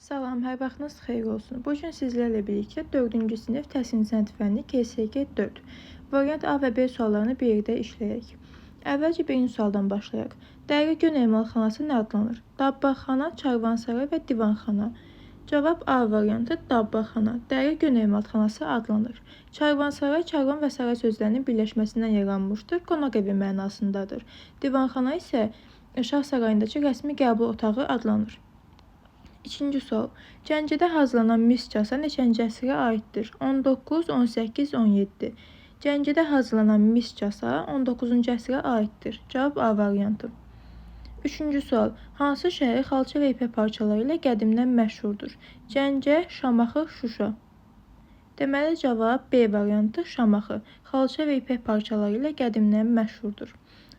Salam, hər vaxtınız xeyir olsun. Bu gün sizlərlə birlikdə 4-cü sinif təhsil sənət fənni KSG 4 variant A və B suallarını birlikdə işləyək. Əvvəlcə birinci sualdan başlayaq. Dəri gün emalatxanası nə adlanır? Dabbaxana, çarvansaray və divanxana. Cavab A variantı dabbaxana, dəri gün emalatxanası adlanır. Çarvansaray, çarvan və saray sözlərinin birləşməsindən yaranmışdır, qonaq evi mənasındadır. Divanxana isə Şah sarayındakı rəsmi qəbul otağı adlanır. İkinci sual. Gəncədə hazırlanan mis kasa neçənci əsrə aiddir? 19, 18, 17. Gəncədə hazırlanan mis kasa 19-cu əsrə aiddir. Cavab A variantı. Üçüncü sual. Hansı şəhər xalça və ipək parçaları ilə qədimdən məşhurdur? Gəncə, Şamaxı, Şuşa. Deməli cavab B variantı Şamaxı. Xalça və ipək parçaları ilə qədimdən məşhurdur.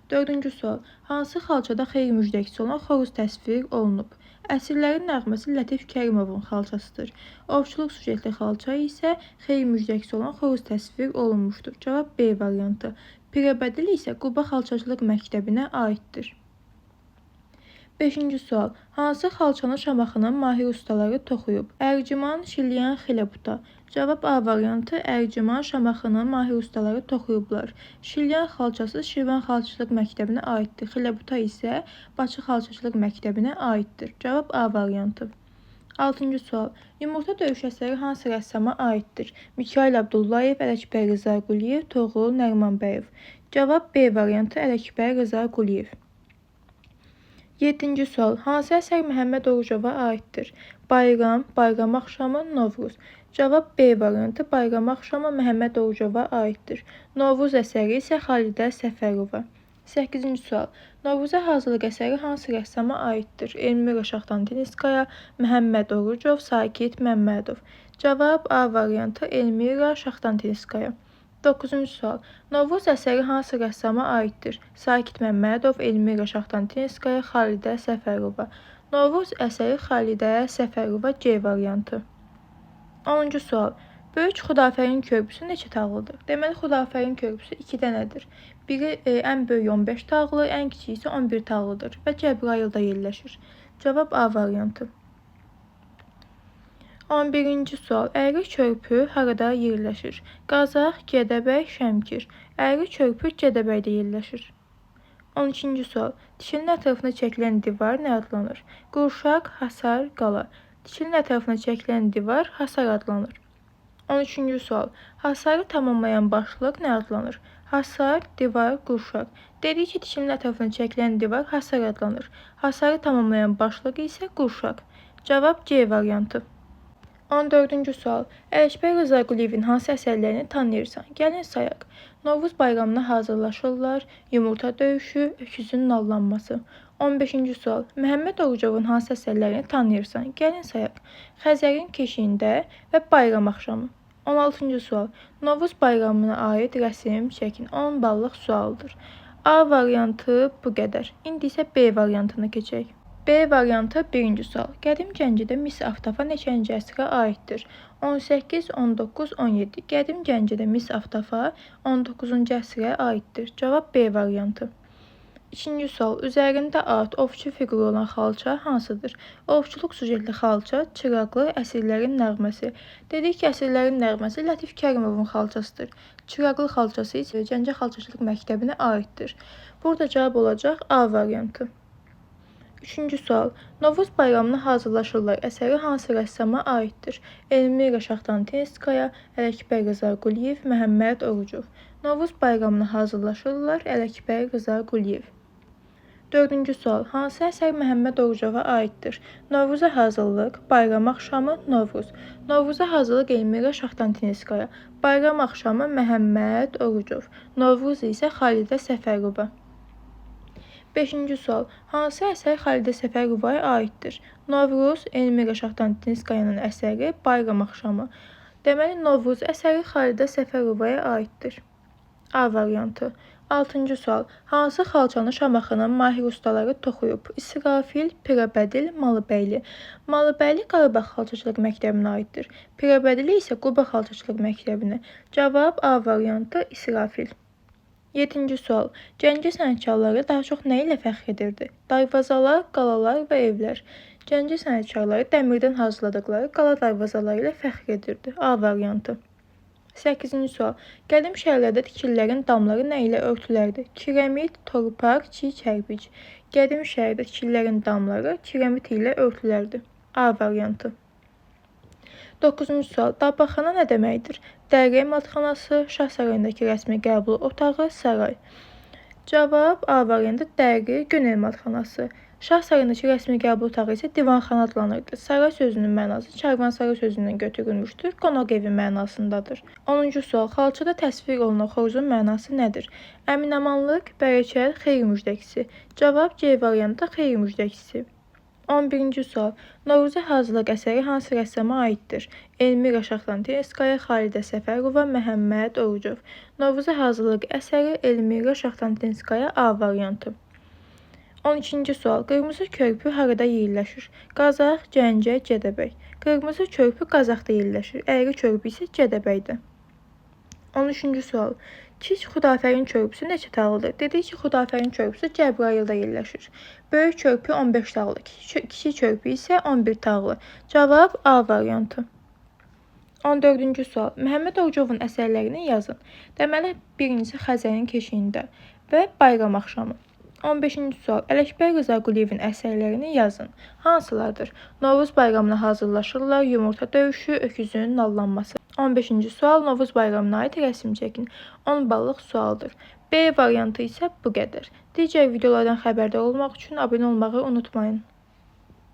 Dördüncü sual. Hansı xalçada xeyir müjdəçisi olan xoruz təsvir olunub? Əsirlərin nəğməsi Lətif Kərimovun xalçasıdır. Ovçuluq sujetli xalça isə xeyir müjdəçisi olan xoruz təsvir olunmuşdur. Cavab B variantı. Pirəbədil isə Quba xalçacılıq məktəbinə aiddir. Beşinci sual. Hansı xalçanın şamaxının mahir ustaları toxuyub? Ərciman, Şilyan, Xiləbuta. Cavab A variantı. Ərciman, Şamaxının mahir ustaları toxuyublar. Şilyan xalçası Şirvan xalçacılıq məktəbinə aiddir. Xiləbuta isə Bakı xalçacılıq məktəbinə aiddir. Cavab A variantı. 6-cı sual. Yumurta döyüş əsəri hansı rəssama aiddir? Mikayıl Abdullayev, Ələkbər Rıza Quliyev, Toğrul Nərimanbəyev. Cavab B variantı. Ələkbər Rıza Quliyev. 7-ci sual. Hansı əsər Məhəmməd Orucova aiddir? Bayram, Bayram axşamı, Novruz. Cavab B variantı. Bayram axşamı Məhəmməd Orucova aiddir. Novruz əsəri isə Xalidə Səfərova. 8-ci sual. Novruza hazırlıq əsəri hansı rəssama aiddir? Elmira Şaxtantinskaya, Məhəmməd Orucov, Sakit Məmmədov. Cavab A variantı. Elmira Şaxtantinskaya. 9-cu sual. Novruz əsəri hansı rəssama aiddir? Sakit Məmmədov, Elmira Şaxtantinskaya, Xalidə Səfərova. Novruz əsəri Xalidə Səfərova C variantı. 10-cu sual. Böyük Xudafərin körpüsü neçə tağlıdır? Deməli, Xudafərin körpüsü 2 dənədir. Biri ən böyük 15 tağlı, ən kiçik isə 11 tağlıdır və Cəbrayılda yerləşir. Cavab A variantı. 11-ci sual. Əyri körpü harada yerləşir? Qazax, Gədəbəy, Şəmkir. Əyri körpü Gədəbəydə yerləşir. 12-ci sual. Tikilinin ətrafına çəkilən divar nə adlanır? Qurşaq, hasar, qala. Tikilinin ətrafına çəkilən divar hasar adlanır. 13-cü sual. Hasarı tamamlayan başlıq nə adlanır? Hasar, divar, qurşaq. Dedik ki, tikilinin ətrafına çəkilən divar hasar adlanır. Hasarı tamamlayan başlıq isə qurşaq. Cavab C variantı. 14-cü sual. Ələkbər Rıza Quliyevin hansı əsərlərini tanıyırsan? Gəlin sayaq. Novruz bayramına hazırlaşırlar, yumurta döyüşü, öküzün nallanması. 15-ci sual. Məhəmməd Orucovun hansı əsərlərini tanıyırsan? Gəlin sayaq. Xəzərin keşiyində və bayram axşamı. 16-cı sual. Novruz bayramına aid rəsm çəkin. 10 ballıq sualdır. A variantı bu qədər. İndi isə B variantını keçək. B variantı 1-ci sual. Qədim Gəncədə mis aftafa neçənci əsrə aiddir? 18, 19, 17. Qədim Gəncədə mis aftafa 19-cu əsrə aiddir. Cavab B variantı. 2-ci sual. Üzərində at, ovçu fiquru olan xalça hansıdır? Ovçuluq sujetli xalça, çıraqlı, əsirlərin nəğməsi. Dedik ki, əsirlərin nəğməsi Lətif Kərimovun xalçasıdır. Çıraqlı xalçası isə Gəncə xalçacılıq məktəbinə aiddir. Burada cavab olacaq A variantı. 3-cü sual. Novruz bayramına hazırlaşırlar əsəri hansı rəssama aiddir? Elmira Şaxtantinskaya, Ələkbər Rıza Quliyev, Məhəmməd Orucov. Novruz bayramına hazırlaşırlar Ələkbər Rıza Quliyev. 4-cü sual. Hansı əsər Məhəmməd Orucova aiddir? Novruza hazırlıq, bayram axşamı, Novruz. Novruza hazırlıq Elmira Şaxtantinskaya, bayram axşamı Məhəmməd Orucov. Novruz isə Xalidə Səfərova. 5-ci sual. Hansı əsər Xalidə Səfərovaya aiddir? Novruz, Elmira Şaxtantinskayanın əsəri bayram axşamı. Deməli, Novruz əsəri Xalidə Səfərovaya aiddir. A variantı. 6-cı sual. Hansı xalçanı Şamaxının mahir ustaları toxuyub? İsrafil, Pirəbədil, Malıbəyli. Malıbəyli Qarabağ xalçacılıq məktəbinə aiddir. Pirəbədili isə Quba xalçacılıq məktəbinə. Cavab A variantı İsrafil. 7-ci sual. Gəncə sənətkarları daha çox nə ilə fəxr edirdi? Darvazalar, qalalar və evlər. Gəncə sənətkarları dəmirdən hazırladıqları qala darvazaları ilə fəxr edirdi. A variantı. 8-ci sual. Qədim şəhərlərdə tikililərin damları nə ilə örtülərdi? Kiremit, torpaq, çiy kərpic. Qədim şəhərdə tikililərin damları kiremit ilə örtülərdi. A variantı. 9-cu sual. Dabaqxana nə deməkdir? Dəri emalxanası, şah sarayındakı rəsmi qəbul otağı, saray. Cavab A variantı dəri gün emalxanası. Şah sarayındakı rəsmi qəbul otağı isə divanxana adlanırdı. Saray sözünün mənası karvansaray sözündən götürülmüşdür. Qonaq evi mənasındadır. 10-cu sual. Xalçada təsvir olunan xoruzun mənası nədir? Əminamanlıq, bərəkət, xeyir müjdəçisi. Cavab C variantı xeyir müjdəçisi. 11-ci sual. Novruzə hazırlıq əsəri hansı rəssama aiddir? Elmira Şaxtantinskaya, Xalidə Səfərova, Məhəmməd Orucov. Novruzə hazırlıq əsəri Elmira Şaxtantinskaya. A variantı. 12-ci sual. Qırmızı körpü harada yerləşir? Qazax, Gəncə, Gədəbəy. Qırmızı körpü Qazaxda yerləşir. Əyri körpü isə Gədəbəydə. 13-cü sual. Kiçik Xudafərin körpüsü neçə tağlıdır? Dedik ki, Xudafərin körpüsü Cəbrayılda yerləşir. Böyük körpü 15 tağlı, kiçik körpü isə 11 tağlı. Cavab A variantı. 14-cü sual. Məhəmməd Orucovun əsərlərini yazın. Deməli, birincisi Xəzərin keşiyində və Bayram axşamı. 15-ci sual. Ələkbər Rza Quliyevin əsərlərini yazın. Hansılardır? Novruz bayramına hazırlaşırlar, yumurta döyüşü, öküzün nallanması. 15-ci sual. Novruz bayramına aid rəsm çəkin. 10 ballıq sualdır. B variantı isə bu qədər. Digər videolardan xəbərdar olmaq üçün abunə olmağı unutmayın.